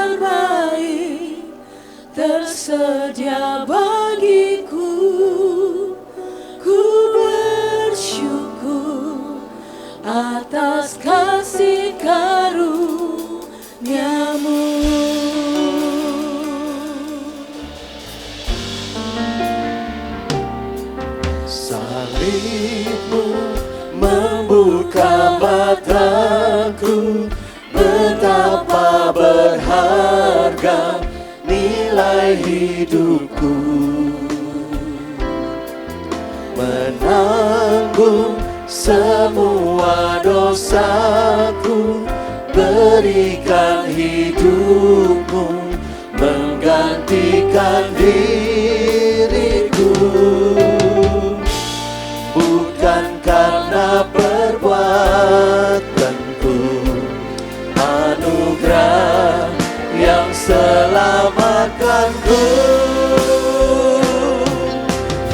terbaik tersedia bagiku. Ku bersyukur atas kasih karunia-Mu. Salib-Mu membuka mataku, betapa berharga nilai hidupku. Menanggung semua dosaku, berikan hidupmu menggantikan diriku. Bukan karena perbuatanku, anugerah yang selamatkanku.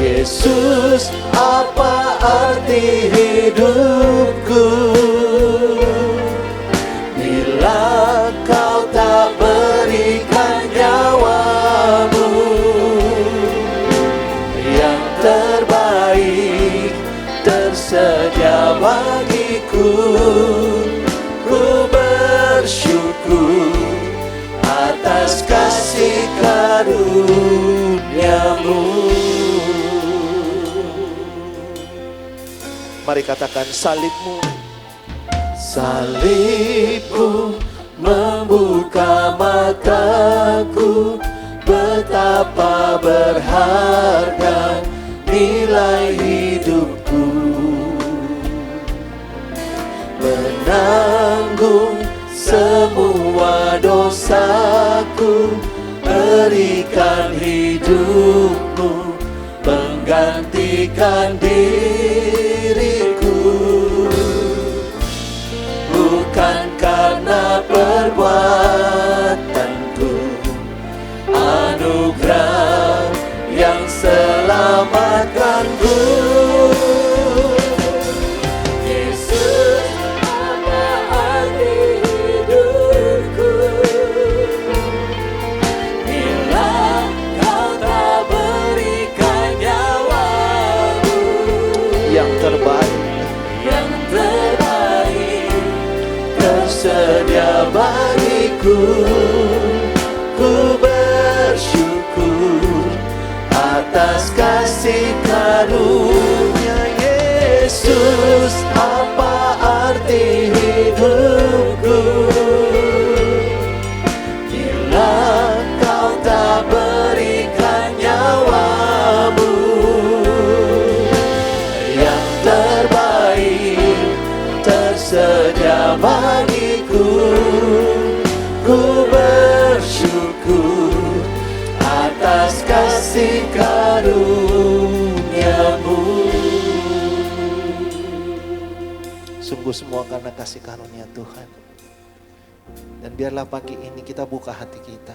Yesus, apa arti hidupku bila Kau tak berikan nyawa-Mu yang terbaik tersedia bagiku. Ku bersyukur atas kasih karunia-Mu. Mari katakan, salib-Mu. Salib-Mu membuka mataku, betapa berharga nilai hidupku. Menanggung semua dosaku, berikan hidupmu menggantikan diriku. Bukan karena perbuatanku, anugerah yang selamatkanku. Yesus, apa arti hidupku bila Kau tak berikan nyawa-Mu yang terbaik tersedia bagiku. Ku bersyukur atas kasih karunia. Yesus, apa arti hidupku bila Kau tak berikan nyawa-Mu yang terbaik tersedia bagiku. Ku bersyukur atas kasih karunia-Mu. Sungguh semua karena kasih karunia Tuhan. Dan biarlah pagi ini kita buka hati kita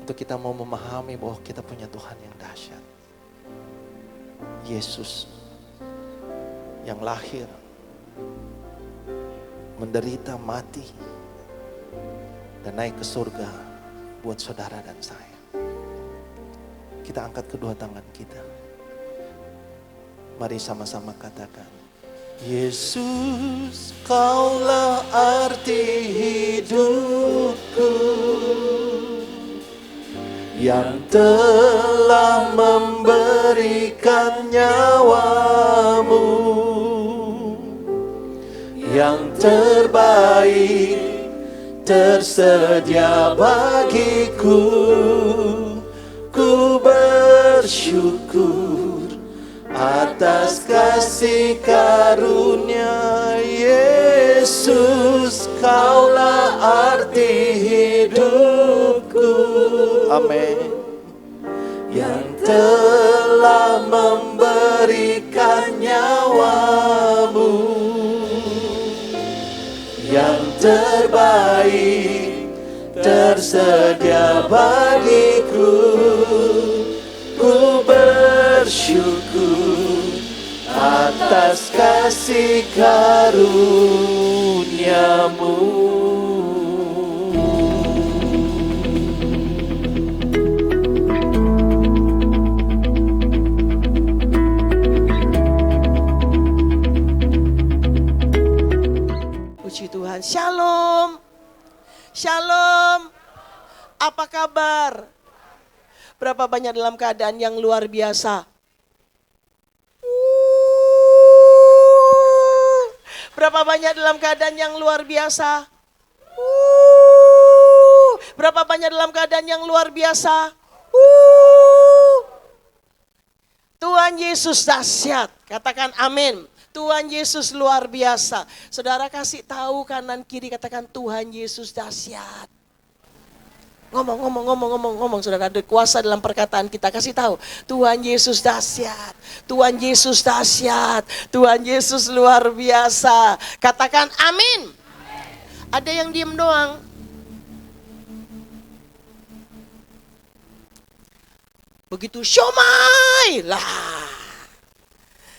untuk kita mau memahami bahwa kita punya Tuhan yang dahsyat. Yesus yang lahir, menderita, mati, dan naik ke surga buat saudara dan saya. Kita angkat kedua tangan kita. Mari sama-sama katakan, Yesus, Kaulah arti hidupku, yang telah memberikan nyawa-Mu yang terbaik tersedia bagiku. Ku bersyukur atas kasih karunia. Yesus, Kaulah arti hidupku. Amin. Yang telah memberikan nyawa-Mu yang terbaik tersedia bagiku. Ku bersyukur atas kasih karunia-Mu. Shalom. Apa kabar? Berapa banyak dalam keadaan yang luar biasa? Berapa banyak dalam keadaan yang luar biasa? Berapa banyak dalam keadaan yang luar biasa? Tuhan Yesus dahsyat. Katakan amin. Tuhan Yesus luar biasa. Saudara kasih tahu kanan kiri, katakan Tuhan Yesus dahsyat. Ngomong, saudara, ada kuasa dalam perkataan kita. Kasih tahu, Tuhan Yesus dahsyat, Tuhan Yesus dahsyat, Tuhan Yesus luar biasa. Katakan amin. Ada yang diem doang. Begitu syomai lah.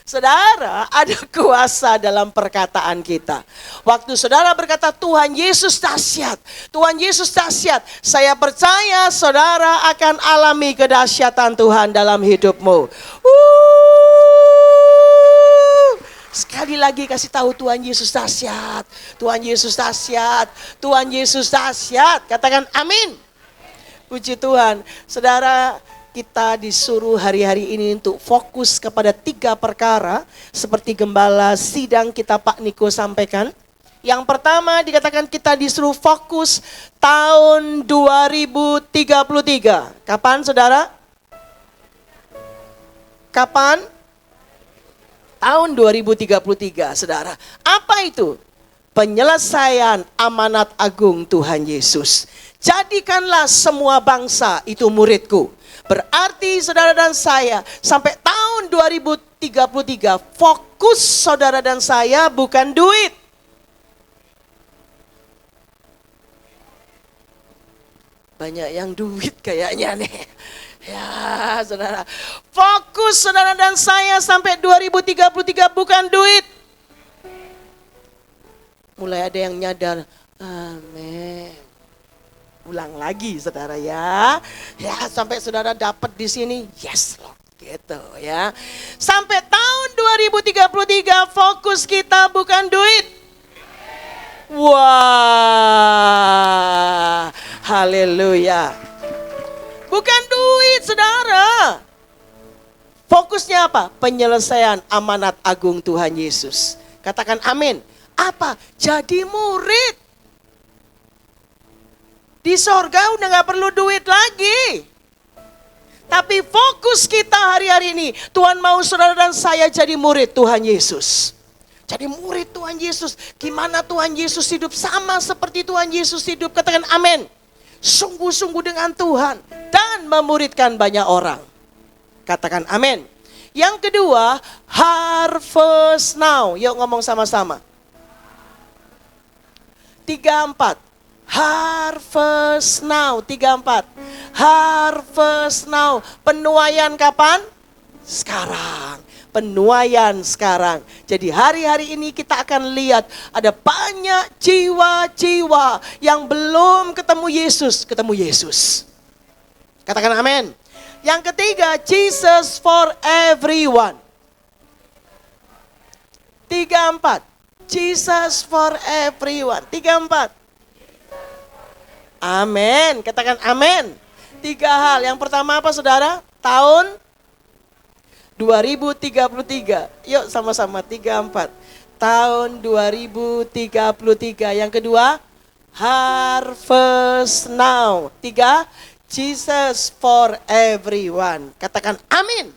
Saudara, ada kuasa dalam perkataan kita. Waktu saudara berkata Tuhan Yesus dahsyat, Tuhan Yesus dahsyat, saya percaya saudara akan alami kedahsyatan Tuhan dalam hidupmu. Sekali lagi kasih tahu Tuhan Yesus dahsyat, Tuhan Yesus dahsyat, Tuhan Yesus dahsyat. Katakan amin. Puji Tuhan. Saudara, kita disuruh hari-hari ini untuk fokus kepada 3 perkara seperti gembala sidang kita Pak Niko sampaikan. Yang pertama dikatakan kita disuruh fokus tahun 2033. Kapan saudara? Kapan? Tahun 2033 saudara. Apa itu? Penyelesaian amanat agung Tuhan Yesus. Jadikanlah semua bangsa itu muridku. Berarti saudara dan saya sampai tahun 2033 fokus saudara dan saya bukan duit. Banyak yang duit kayaknya nih. Ya saudara, fokus saudara dan saya sampai 2033 bukan duit. Mulai ada yang nyadar, amin. Ulang lagi saudara ya. Ya sampai saudara dapat di sini, yes Lord, gitu ya. Sampai tahun 2033 fokus kita bukan duit. Wah, haleluya. Bukan duit saudara. Fokusnya apa? Penyelesaian amanat agung Tuhan Yesus. Katakan amin. Apa? Jadi murid. Di sorga udah gak perlu duit lagi. Tapi fokus kita hari-hari ini, Tuhan mau saudara dan saya jadi murid Tuhan Yesus. Jadi murid Tuhan Yesus. Gimana Tuhan Yesus hidup? Sama seperti Tuhan Yesus hidup. Katakan amin. Sungguh-sungguh dengan Tuhan. Dan memuridkan banyak orang. Katakan amin. Yang kedua, harvest now. Yuk ngomong sama-sama. 3-4. Harvest now. 3-4. Harvest now. Penuaian kapan? Sekarang. Penuaian sekarang. Jadi hari-hari ini kita akan lihat ada banyak jiwa-jiwa yang belum ketemu Yesus. Ketemu Yesus. Katakan amin. Yang ketiga, Jesus for everyone. 3-4. Jesus for everyone. 3-4. Amin. Katakan amin. 3 hal. Yang pertama apa saudara? Tahun 2033. Yuk sama-sama 3-4. Tahun 2033. Yang kedua, harvest now. 3, Jesus for everyone. Katakan amin.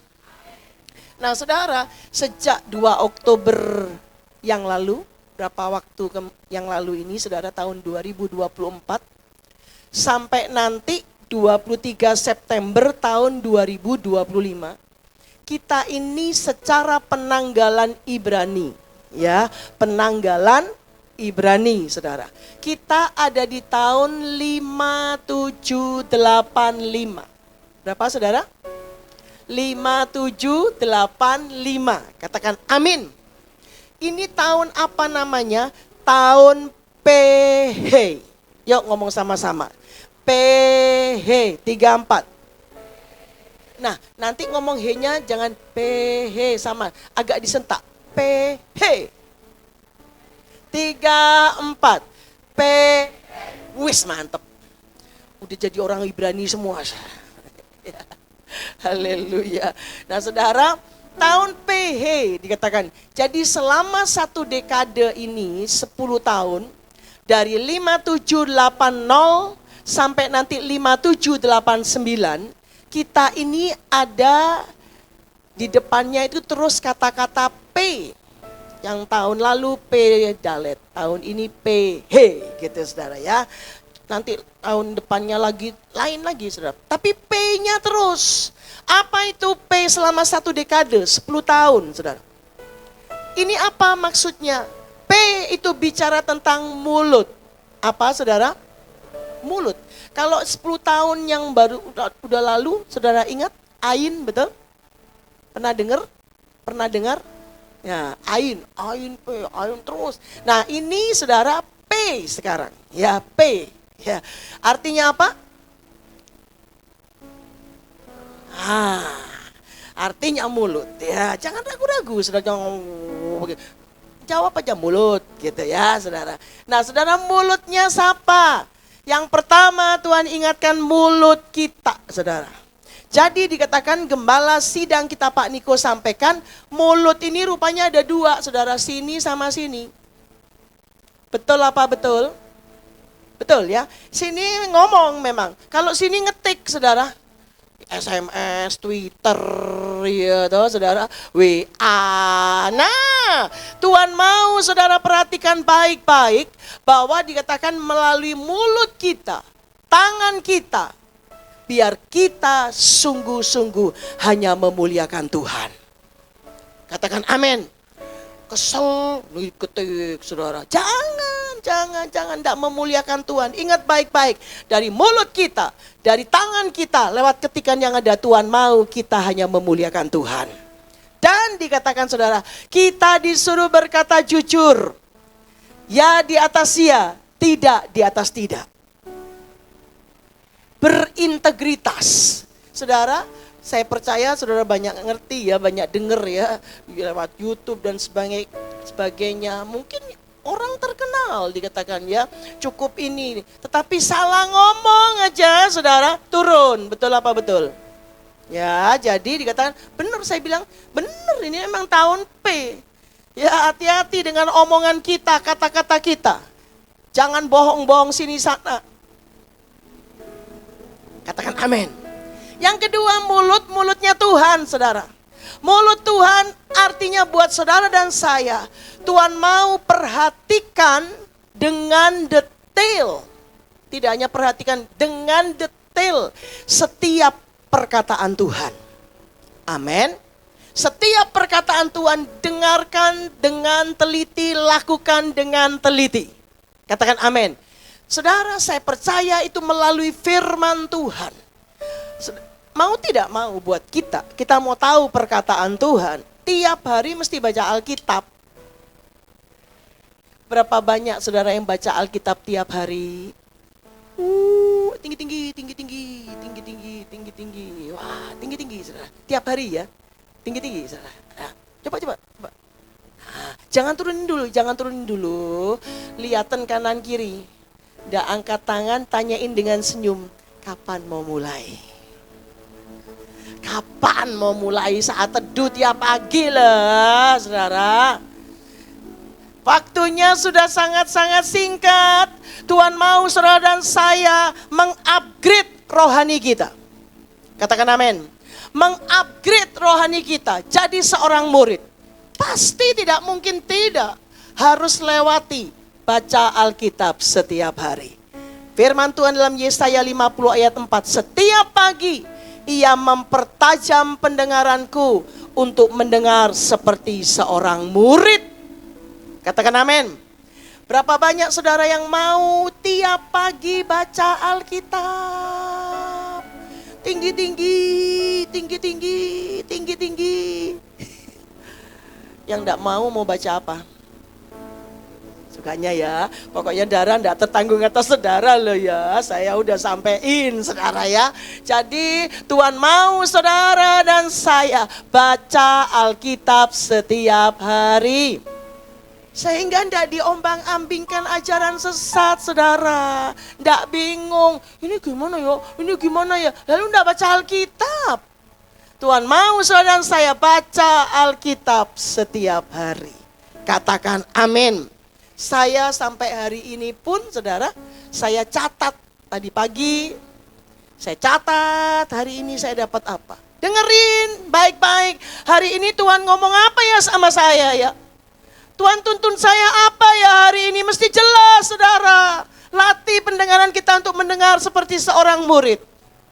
Nah saudara, sejak 2 Oktober yang lalu, berapa waktu yang lalu ini saudara, tahun 2024, sampai nanti 23 September tahun 2025, kita ini secara penanggalan Ibrani, ya, penanggalan Ibrani, saudara. Kita ada di tahun 5785. Berapa, saudara? 5785. Katakan amin. Ini tahun apa namanya? Tahun PH. Yuk ngomong sama-sama. PH 34. Nah, nanti ngomong he-nya jangan PH sama, agak disentak. PH 34. Wis mantep. Udah jadi orang Ibrani semua. Ya. Haleluya. Nah saudara, tahun PH dikatakan. Jadi selama 1 dekade ini 10 tahun. Dari 5780 sampai nanti 5789. Kita ini ada di depannya itu terus kata-kata P. Yang tahun lalu P dalet. Tahun ini P H gitu saudara ya. Nanti tahun depannya lagi lain lagi saudara. Tapi P-nya terus. Apa itu P selama 1 dekade? 10 tahun saudara. Ini apa maksudnya? P itu bicara tentang mulut. Apa saudara? Mulut. Kalau 10 tahun yang baru udah lalu, saudara ingat? Ain, betul? Pernah dengar? Pernah dengar? Ya, ain P, ain terus. Nah ini saudara P sekarang. Ya, P. Ya, artinya apa? Artinya mulut. Ya, jangan ragu-ragu, saudara. Jawab aja mulut, gitu ya, saudara. Nah, saudara, mulutnya siapa? Yang pertama Tuhan ingatkan mulut kita, saudara. Jadi dikatakan gembala sidang kita Pak Niko sampaikan, mulut ini rupanya ada 2, saudara, sini sama sini. Betul apa betul? Betul ya, sini ngomong memang. Kalau sini ngetik saudara, SMS, Twitter, ya toh saudara, WA. Nah, Tuhan mau saudara perhatikan baik-baik bahwa dikatakan melalui mulut kita, tangan kita, biar kita sungguh-sungguh hanya memuliakan Tuhan. Katakan amin. Kesel, ketik saudara. Jangan tidak memuliakan Tuhan. Ingat baik-baik, dari mulut kita, dari tangan kita, lewat ketikan yang ada, Tuhan mau kita hanya memuliakan Tuhan. Dan dikatakan saudara, kita disuruh berkata jujur. Ya di atas ya, tidak di atas tidak. Berintegritas. Saudara, saya percaya saudara banyak ngerti ya, banyak denger ya, lewat YouTube dan sebagainya. Mungkin orang terkenal dikatakan ya, cukup ini. Tetapi salah ngomong aja saudara, turun. Betul apa betul? Ya, jadi dikatakan, benar saya bilang, benar ini memang tahun P. Ya, hati-hati dengan omongan kita, kata-kata kita. Jangan bohong-bohong sini sana. Katakan amin. Yang kedua, mulutnya Tuhan, saudara. Mulut Tuhan artinya buat saudara dan saya, Tuhan mau perhatikan dengan detail. Tidak hanya perhatikan, dengan detail setiap perkataan Tuhan. Amin. Setiap perkataan Tuhan dengarkan dengan teliti, lakukan dengan teliti. Katakan amin. Saudara, saya percaya itu melalui firman Tuhan. Mau tidak mau buat kita mau tahu perkataan Tuhan, tiap hari mesti baca Alkitab. Berapa banyak saudara yang baca Alkitab tiap hari? Tinggi. Wah, tinggi saudara. Tiap hari ya. Tinggi saudara. Nah, coba. Nah, jangan turunin dulu. Lihatan kanan kiri. Nggak angkat tangan, tanyain dengan senyum. Kapan mau mulai? Kapan mau mulai? Saat teduh tiap pagi lah, saudara. Waktunya sudah sangat-sangat singkat. Tuhan mau saudara dan saya mengupgrade rohani kita. Katakan amin. Mengupgrade rohani kita. Jadi seorang murid. Pasti tidak mungkin tidak. Harus lewati baca Alkitab setiap hari. Firman Tuhan dalam Yesaya 50 ayat 4. Setiap pagi ia mempertajam pendengaranku untuk mendengar seperti seorang murid. Katakan amin. Berapa banyak saudara yang mau tiap pagi baca Alkitab? Tinggi. Yang enggak mau baca apa? Sukanya ya, pokoknya darah enggak tertanggung atas saudara loh ya. Saya udah sampein saudara ya. Jadi Tuhan mau saudara dan saya baca Alkitab setiap hari. Sehingga tidak diombang-ambingkan ajaran sesat, saudara. Tidak bingung, ini gimana ya. Lalu tidak baca Alkitab. Tuhan mau saudara dan saya baca Alkitab setiap hari. Katakan amin. Saya sampai hari ini pun saudara, saya catat tadi pagi. Saya catat hari ini saya dapat apa. Dengerin baik-baik. Hari ini Tuhan ngomong apa ya sama saya ya. Tuhan tuntun saya apa ya hari ini, mesti jelas saudara. Latih pendengaran kita untuk mendengar seperti seorang murid.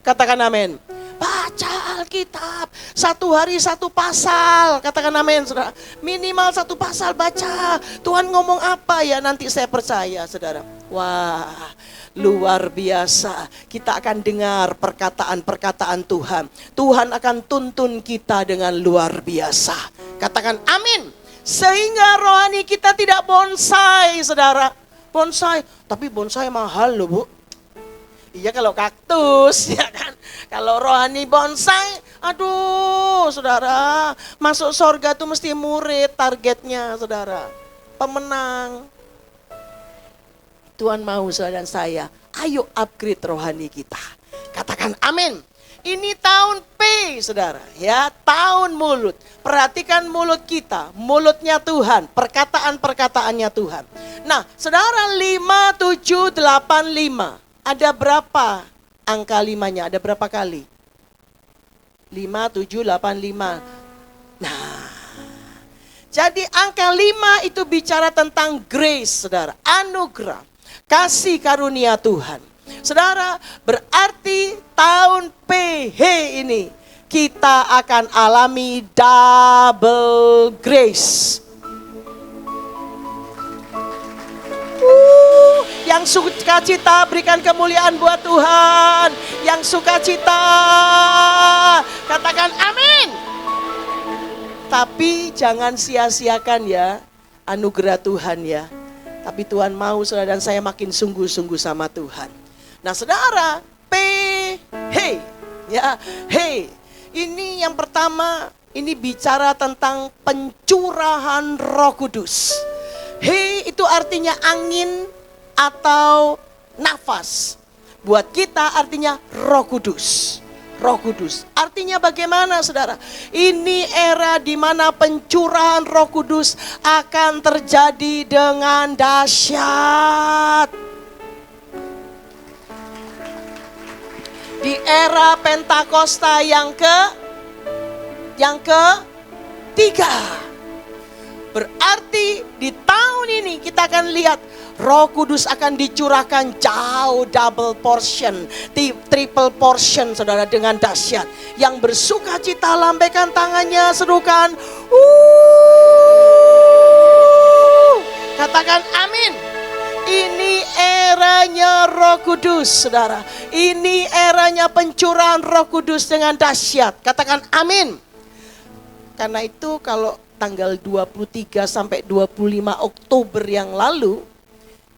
Katakan amin. Baca Alkitab, satu hari satu pasal. Katakan amin saudara. Minimal satu pasal baca. Tuhan ngomong apa ya, nanti saya percaya saudara. Wah, luar biasa. Kita akan dengar perkataan-perkataan Tuhan. Tuhan akan tuntun kita dengan luar biasa. Katakan amin. Sehingga rohani kita tidak bonsai, saudara. Bonsai, tapi bonsai mahal loh bu. Iya kalau kaktus, ya kan. Kalau rohani bonsai, aduh saudara. Masuk surga tuh mesti murid targetnya saudara. Pemenang. Tuhan mau saudara dan saya, ayo upgrade rohani kita. Katakan amin. Ini tahun P, saudara, ya, tahun mulut. Perhatikan mulut kita, mulutnya Tuhan, perkataan-perkataannya Tuhan. Nah, saudara 5, 7, 8, 5. Ada berapa angka 5-nya? Ada berapa kali? 5, 7, 8, 5. Nah, jadi angka 5 itu bicara tentang grace, saudara, anugerah, kasih karunia Tuhan. Saudara, berarti tahun PH ini kita akan alami double grace. Yang sukacita berikan kemuliaan buat Tuhan. Yang sukacita katakan amin. Tapi jangan sia-siakan ya anugerah Tuhan ya. Tapi Tuhan mau saudara dan saya makin sungguh-sungguh sama Tuhan. Nah saudara, hey, ya, hey, ini yang pertama, ini bicara tentang pencurahan Roh Kudus. Hey itu artinya angin atau nafas. Buat kita artinya Roh Kudus. Roh Kudus. Artinya bagaimana saudara? Ini era di mana pencurahan Roh Kudus akan terjadi dengan dahsyat. Di era Pentakosta yang ketiga. Berarti di tahun ini kita akan lihat Roh Kudus akan dicurahkan jauh double portion, triple portion saudara dengan dahsyat. Yang bersuka cita lambaikan tangannya, serukan. Katakan amin. Ini eranya Roh Kudus, saudara. Ini eranya pencurahan Roh Kudus dengan dahsyat. Katakan amin. Karena itu kalau tanggal 23 sampai 25 Oktober yang lalu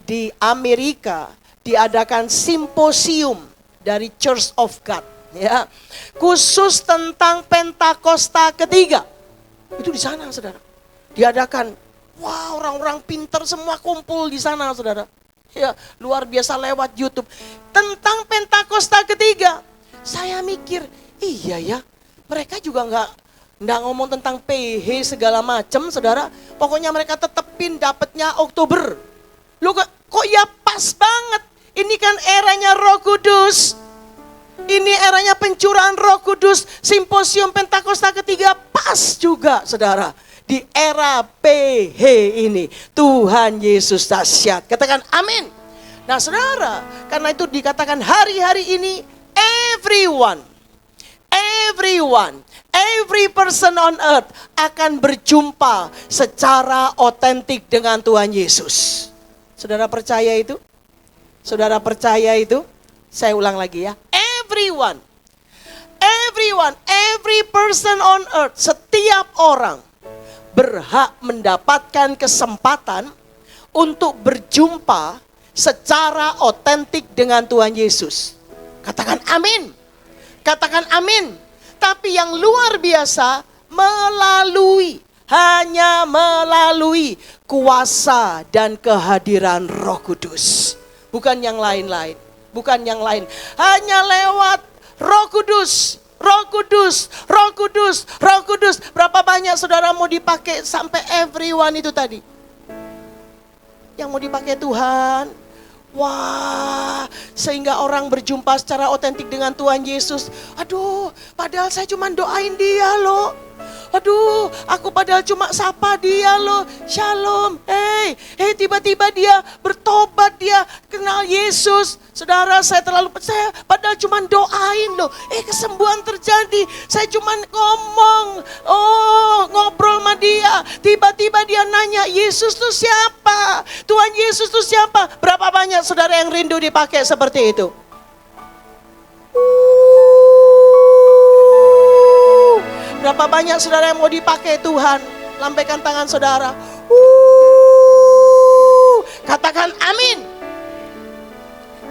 di Amerika diadakan simposium dari Church of God, ya, khusus tentang Pentakosta ketiga. Itu di sana, saudara. Diadakan. Wah, orang-orang pintar semua kumpul di sana, saudara. Ya, luar biasa lewat YouTube. Tentang Pentakosta ketiga. Saya mikir, iya ya, mereka juga nggak ngomong tentang PH segala macam, saudara. Pokoknya mereka tetepin dapatnya Oktober. Loh kok ya pas banget. Ini kan eranya Roh Kudus. Ini eranya pencurahan Roh Kudus. Simposium Pentakosta ketiga pas juga, saudara. Di era PH ini Tuhan Yesus dahsyat. Katakan amin. Nah saudara, karena itu dikatakan hari-hari ini every person on earth akan berjumpa secara otentik dengan Tuhan Yesus. Saudara percaya itu? Saudara percaya itu? Saya ulang lagi ya. Every person on earth, setiap orang berhak mendapatkan kesempatan untuk berjumpa secara otentik dengan Tuhan Yesus. Katakan amin. Katakan amin. Tapi yang luar biasa melalui hanya melalui kuasa dan kehadiran Roh Kudus. Bukan yang lain-lain, bukan yang lain. Hanya lewat Roh Kudus, Roh Kudus, Roh Kudus, Roh Kudus. Berapa banyak saudara mau dipakai sampai everyone itu tadi? Yang mau dipakai Tuhan. Wah, sehingga orang berjumpa secara otentik dengan Tuhan Yesus. Aduh, padahal saya cuma doain dia loh. Aduh, aku padahal cuma sapa dia loh. Shalom. Hey, tiba-tiba dia bertobat, dia kenal Yesus. Saudara, saya terlalu percaya, padahal cuma doain loh. Kesembuhan terjadi. Saya cuma ngomong, ngobrol sama dia. Tiba-tiba dia nanya, Yesus tuh siapa? Tuhan Yesus tuh siapa? Berapa banyak saudara yang rindu dipakai seperti itu? Berapa banyak saudara yang mau dipakai Tuhan? Lambaikan tangan saudara. Katakan amin.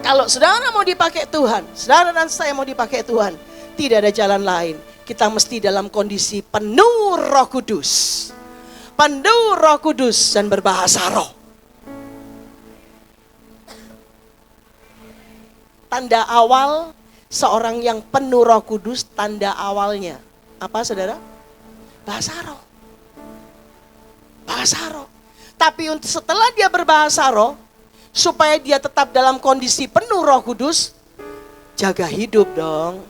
Kalau saudara mau dipakai Tuhan, saudara dan saya mau dipakai Tuhan, tidak ada jalan lain. Kita mesti dalam kondisi penuh Roh Kudus. Penuh Roh Kudus dan berbahasa roh. Tanda awal seorang yang penuh Roh Kudus, tanda awalnya apa saudara? Bahasa roh. Bahasa roh. Tapi setelah dia berbahasa roh, supaya dia tetap dalam kondisi penuh Roh Kudus, jaga hidup dong.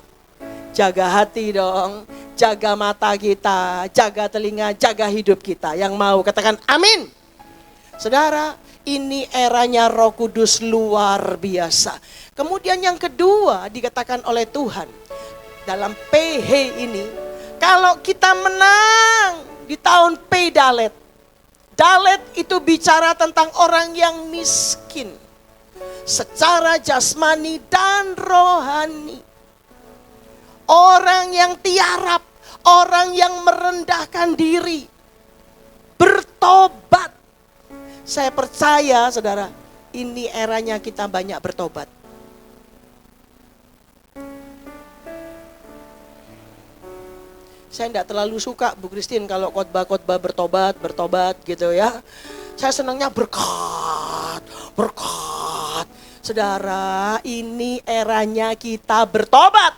Jaga hati dong. Jaga mata kita, jaga telinga, jaga hidup kita. Yang mau katakan amin. Saudara, ini eranya Roh Kudus luar biasa. Kemudian yang kedua dikatakan oleh Tuhan dalam PH ini, kalau kita menang di tahun P Dalet. Dalet itu bicara tentang orang yang miskin secara jasmani dan rohani. Orang yang tiarap, orang yang merendahkan diri, bertobat. Saya percaya saudara, ini eranya kita banyak bertobat. Saya tidak terlalu suka Bu Christine kalau khotbah-khotbah bertobat gitu ya. Saya senangnya berkat. Saudara, ini eranya kita bertobat.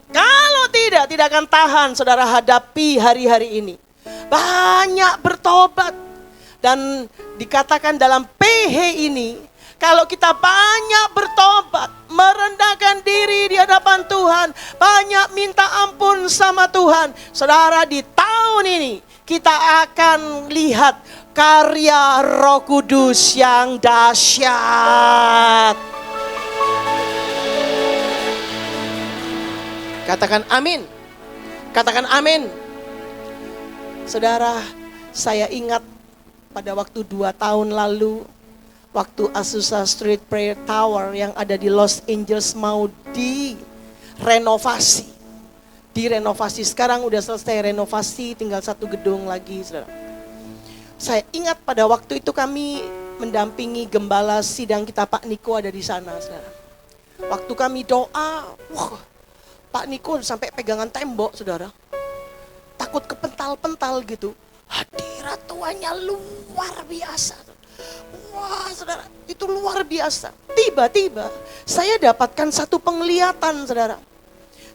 Kalau tidak akan tahan saudara hadapi hari-hari ini. Banyak bertobat. Dan dikatakan dalam PH ini, kalau kita banyak bertobat, merendahkan diri di hadapan Tuhan, banyak minta ampun sama Tuhan, saudara, di tahun ini kita akan lihat karya Roh Kudus yang dahsyat. Katakan amin. Katakan amin. Saudara, saya ingat pada waktu 2 tahun lalu, waktu Azusa Street Prayer Tower yang ada di Los Angeles mau direnovasi. Sekarang udah selesai renovasi, tinggal 1 gedung lagi, saudara. Saya ingat pada waktu itu kami mendampingi gembala sidang kita, Pak Niko ada di sana, saudara. Waktu kami doa, Pak Niko sampai pegangan tembok, saudara. Takut kepental-pental gitu. Hadirat Tuhannya luar biasa. Wah saudara, itu luar biasa. Tiba-tiba saya dapatkan satu penglihatan saudara.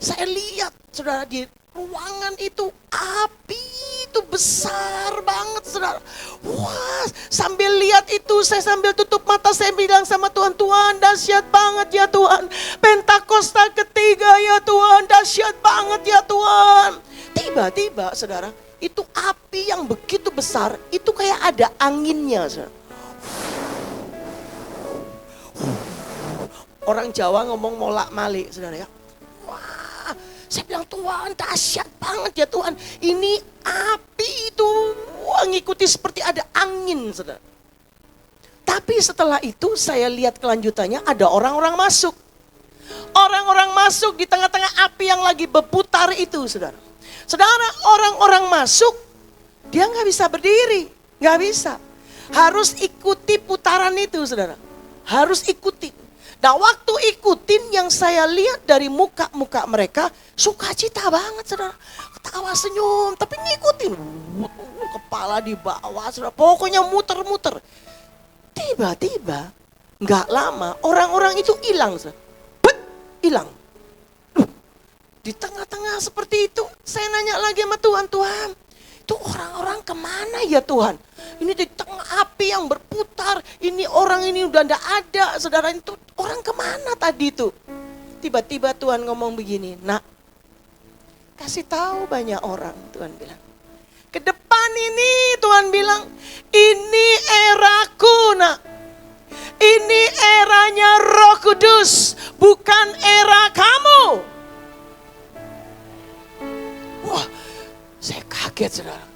Saya lihat saudara di ruangan itu api itu besar banget saudara. Wah, sambil lihat itu saya sambil tutup mata, saya bilang sama Tuhan, Tuhan dahsyat banget ya Tuhan. Pentakosta ketiga ya Tuhan, dahsyat banget ya Tuhan. Tiba-tiba saudara, itu api yang begitu besar, itu kayak ada anginnya saudara. Orang Jawa ngomong molak-malik saudara ya. Wah, saya bilang Tuhan dahsyat banget ya Tuhan. Ini api itu ngikuti seperti ada angin saudara. Tapi setelah itu saya lihat kelanjutannya, ada orang-orang masuk. Orang-orang masuk di tengah-tengah api yang lagi berputar itu saudara. Saudara, orang-orang masuk, dia gak bisa berdiri, gak bisa. Harus ikuti putaran itu saudara. Harus ikuti. Nah waktu ikutin yang saya lihat dari muka-muka mereka, sukacita banget saudara. Ketawa senyum, tapi ngikutin. Kepala di bawah, saudara. Pokoknya muter-muter. Tiba-tiba, nggak lama orang-orang itu hilang. Hilang. Di tengah-tengah seperti itu, saya nanya lagi sama Tuhan, Tuhan, itu orang-orang kemana ya Tuhan? Ini di tengah api yang berputar, ini orang ini udah nggak ada, saudara, itu orang kemana tadi itu? Tiba-tiba Tuhan ngomong begini, nak, kasih tahu banyak orang, Tuhan bilang. Ke depan ini Tuhan bilang, ini eraku nak. Ini eranya Roh Kudus, bukan era kamu. Wah, saya kaget saudara.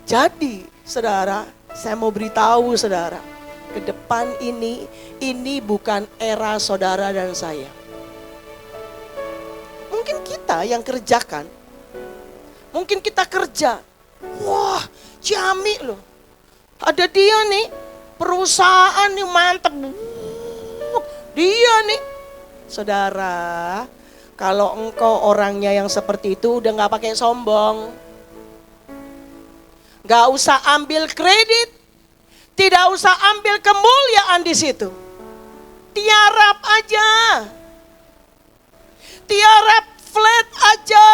Jadi saudara, saya mau beritahu saudara, ke depan ini bukan era saudara dan saya. Mungkin kita yang kerjakan, mungkin kita kerja. Wah, Ciamik loh. Ada dia nih, perusahaan nih mantep. Dia nih. Saudara, kalau engkau orangnya yang seperti itu udah gak pakai sombong. Gak usah ambil kredit. Tidak usah ambil kemuliaan di situ. Tiarap aja. Tiarap flat aja.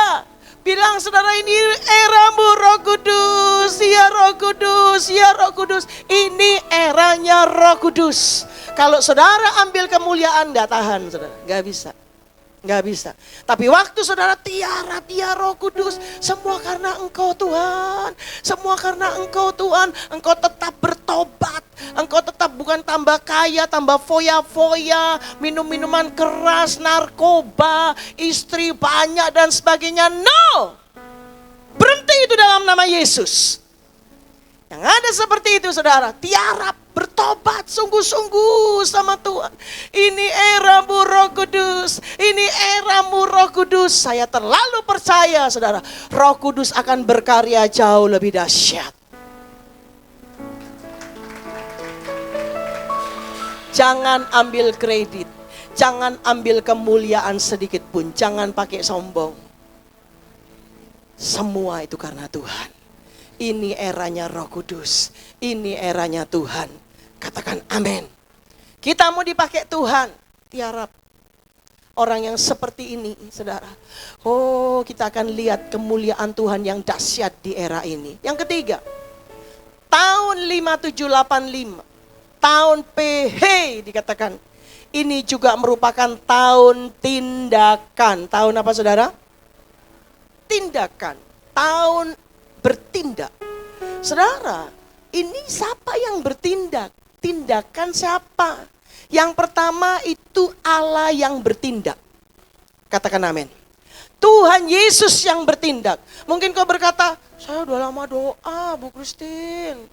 Bilang saudara, ini eramu Roh Kudus, ya Roh Kudus, ya Roh Kudus. Ini eranya Roh Kudus. Kalau saudara ambil kemuliaan gak tahan saudara, gak bisa. Gak bisa. Tapi waktu saudara tiarap, ya Roh Kudus, semua karena engkau Tuhan. Semua karena engkau Tuhan. Engkau tetap bertobat. Engkau tetap bukan tambah kaya, tambah foya-foya, minum-minuman keras, narkoba, istri banyak dan sebagainya. No! Berhenti itu dalam nama Yesus. Yang ada seperti itu saudara, tiarap, bertobat sungguh-sungguh sama Tuhan. Ini era-Mu Roh Kudus, ini era-Mu Roh Kudus. Saya terlalu percaya saudara, Roh Kudus akan berkarya jauh lebih dahsyat. Jangan ambil kredit, jangan ambil kemuliaan sedikit pun, jangan pakai sombong. Semua itu karena Tuhan. Ini eranya Roh Kudus, ini eranya Tuhan. Katakan amin. Kita mau dipakai Tuhan, tiarap. Orang yang seperti ini, saudara. Oh, kita akan lihat kemuliaan Tuhan yang dahsyat di era ini. Yang ketiga, tahun 5785, tahun PH dikatakan. Ini juga merupakan tahun tindakan. Tahun apa saudara? Tindakan. Tahun bertindak. Saudara, ini siapa yang bertindak? Tindakan siapa? Yang pertama itu Allah yang bertindak. Katakan amin. Tuhan Yesus yang bertindak. Mungkin kau berkata, saya udah lama doa Bu Christine.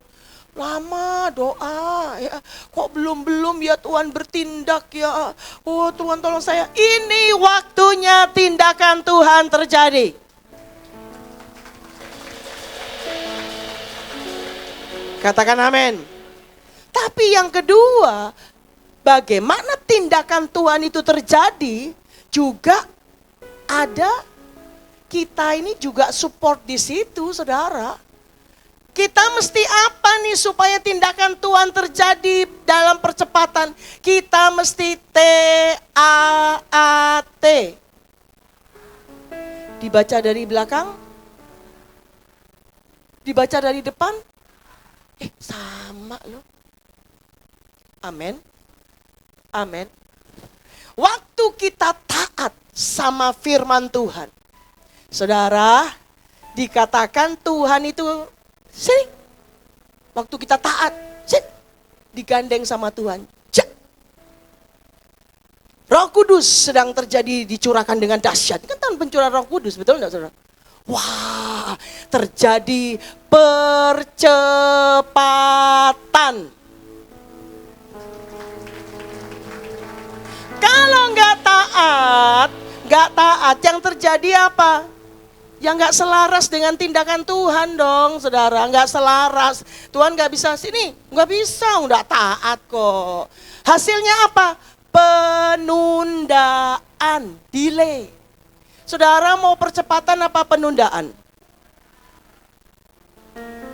Lama doa ya. Kok belum ya Tuhan bertindak ya. Oh Tuhan tolong saya. Ini waktunya tindakan Tuhan terjadi. Katakan amin. Tapi yang kedua, bagaimana tindakan Tuhan itu terjadi, juga ada kita ini juga support di situ, saudara. Kita mesti apa nih supaya tindakan Tuhan terjadi dalam percepatan? Kita mesti TAAT. Dibaca dari belakang? Dibaca dari depan? Sama loh. Amin. Amin. Waktu kita taat sama firman Tuhan, saudara, dikatakan Tuhan itu sini. Waktu kita taat, sini. Digandeng sama Tuhan. Cek. Roh Kudus sedang terjadi, dicurahkan dengan dahsyat. Kan tahun pencurahan Roh Kudus, betul enggak saudara? Wah, terjadi percepatan. Kalau nggak taat, yang terjadi apa? Yang nggak selaras dengan tindakan Tuhan dong, saudara. Nggak selaras. Tuhan nggak bisa sini, nggak bisa, nggak taat kok. Hasilnya apa? penundaan, delay. Saudara mau percepatan apa penundaan?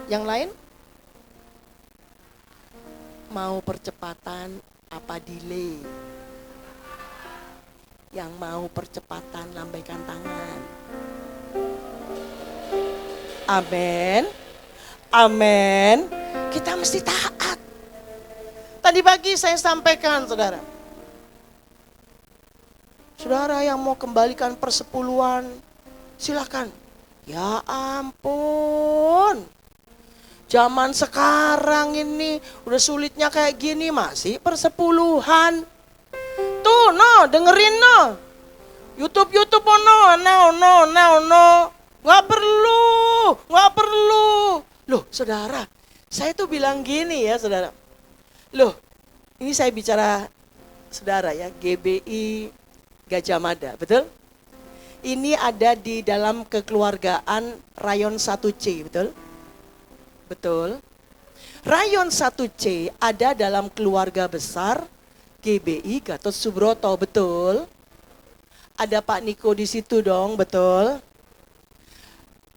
Yang lain? Mau percepatan apa delay? Yang mau percepatan lambaikan tangan. Amin. Amin. Kita mesti taat. Tadi pagi saya sampaikan, saudara. Saudara yang mau kembalikan persepuluhan, silakan. Ya ampun. Zaman sekarang ini udah sulitnya kayak gini masih persepuluhan. Tuh, no, dengerin no. YouTube no. Nggak perlu. Loh, saudara, saya tuh bilang gini ya, saudara. Loh, ini saya bicara saudara ya, GBI Gajah Mada, betul? Ini ada di dalam kekeluargaan Rayon 1C, betul? Betul. Rayon 1C ada dalam keluarga besar GBI Gatot Subroto, betul? Ada Pak Niko di situ dong, betul?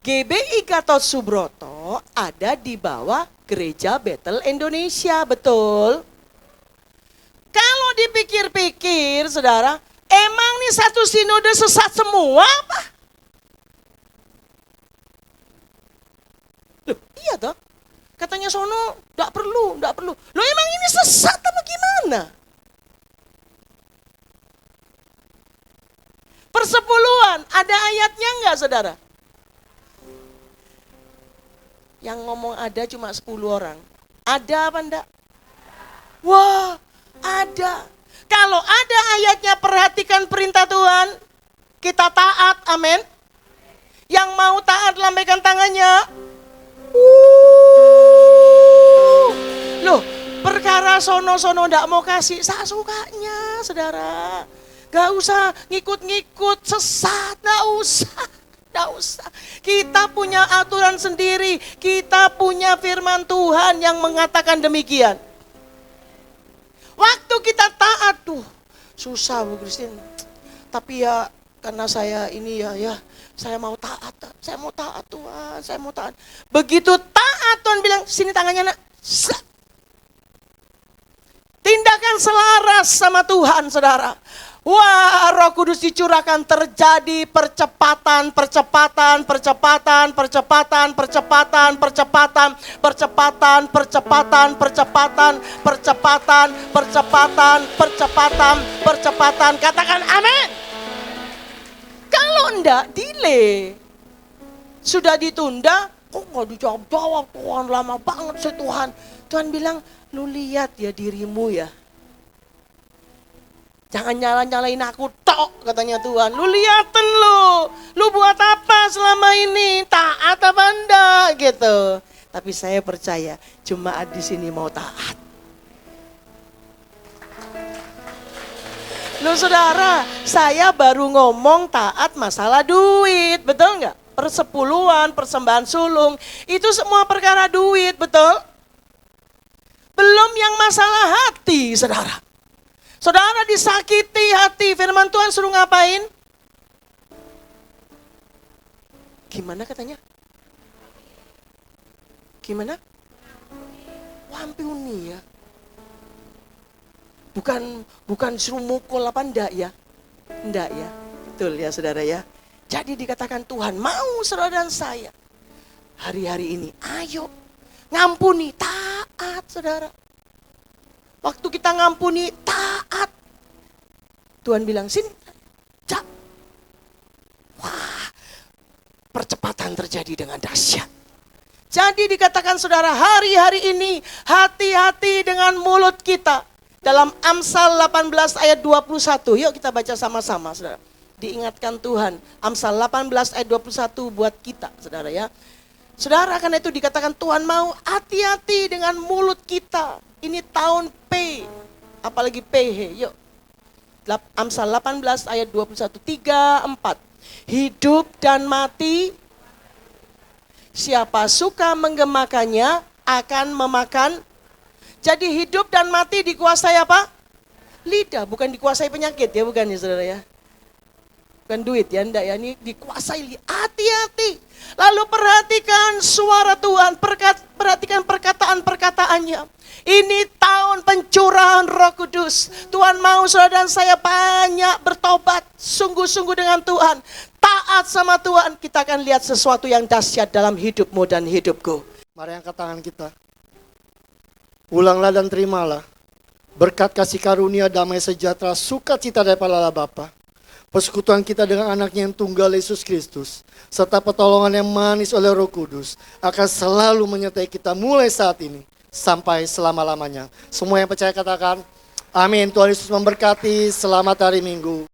GBI Gatot Subroto ada di bawah Gereja Bethel Indonesia, betul? Kalau dipikir-pikir, saudara, emang nih satu sinode sesat semua apa? Loh, iya toh? Katanya sono, enggak perlu. Loh emang ini sesat apa gimana? Persepuluhan, ada ayatnya enggak, saudara? Yang ngomong ada cuma 10 orang. Ada apa enggak? Wah, ada. Kalau ada ayatnya, perhatikan perintah Tuhan. Kita taat, amin. Yang mau taat lambaikan tangannya. Loh, perkara sono-sono ndak mau kasih, sukanya, saudara. Gak usah ngikut-ngikut sesat, gak usah. Kita punya aturan sendiri, kita punya firman Tuhan yang mengatakan demikian. Waktu kita taat tuh, susah Bu Christine. Tapi ya karena saya ini ya saya mau taat Tuhan, saya mau taat. Begitu taat Tuhan bilang, sini tangannya nak. Tindakan selaras sama Tuhan, saudara. Wah, Roh Kudus dicurahkan, terjadi percepatan. Katakan amin. Kalau enggak, delay. Sudah ditunda, kok nggak dijawab Tuhan, lama banget sih Tuhan. Tuhan bilang, lu lihat ya dirimu ya. Jangan nyalain aku tok, katanya Tuhan. Lu liatin lu buat apa selama ini? Taat apa enggak gitu. Tapi saya percaya jemaat di sini mau taat. Lu saudara, saya baru ngomong taat masalah duit, betul enggak? Persepuluhan, persembahan sulung, itu semua perkara duit, betul? Belum yang masalah hati, saudara. Saudara disakiti hati, firman Tuhan suruh ngapain? Gimana katanya? Gimana? Wampuni ya. Bukan suruh mukul apa enggak ya? Enggak ya. Betul ya saudara ya. Jadi dikatakan Tuhan mau saudara dan saya hari-hari ini ayo ngampuni, taat saudara. Waktu kita ngampuni, taat. Tuhan bilang, sini, cak. Wah, percepatan terjadi dengan dahsyat. Jadi dikatakan saudara, hari-hari ini hati-hati dengan mulut kita. Dalam Amsal 18 ayat 21, yuk kita baca sama-sama saudara. Diingatkan Tuhan, Amsal 18 ayat 21 buat kita saudara ya. Saudara, karena itu dikatakan Tuhan mau hati-hati dengan mulut kita. Ini tahun P, apalagi PH, yuk. Amsal 18 ayat 21, 3, 4. Hidup dan mati, siapa suka menggemakannya akan memakan. Jadi hidup dan mati dikuasai apa? Lidah, bukan dikuasai penyakit ya, bukan ya saudara ya. Bukan duit ya, enggak ya, ini dikuasai. Hati-hati. Lalu perhatikan suara Tuhan, perhatikan perkataan-perkataannya. Ini tahun pencurahan Roh Kudus. Tuhan mau saudara dan saya banyak bertobat, sungguh-sungguh dengan Tuhan. Taat sama Tuhan, kita akan lihat sesuatu yang dahsyat dalam hidupmu dan hidupku. Mari angkat tangan kita. Ulanglah dan terimalah berkat kasih karunia, damai sejahtera, sukacita daripada Allah Bapa, persekutuan kita dengan anaknya yang tunggal Yesus Kristus, serta pertolongan yang manis oleh Roh Kudus akan selalu menyertai kita mulai saat ini sampai selama-lamanya. Semua yang percaya katakan amin. Tuhan Yesus memberkati. Selamat hari Minggu.